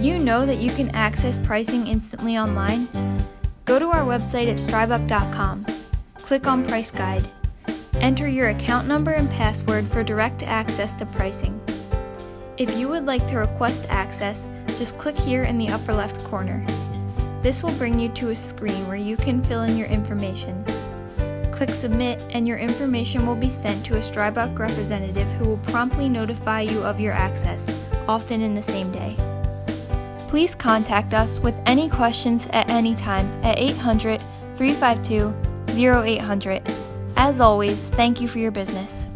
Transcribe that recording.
Did you know that you can access pricing instantly online? Go to our website at strybuc.com. Click on Price Guide. Enter your account number and password for direct access to pricing. If you would like to request access, just click here in the upper left corner. This will bring you to a screen where you can fill in your information. Click Submit and your information will be sent to a Strybuc representative who will promptly notify you of your access, often in the same day. Please contact us with any questions at any time at 800-352-0800. As always, thank you for your business.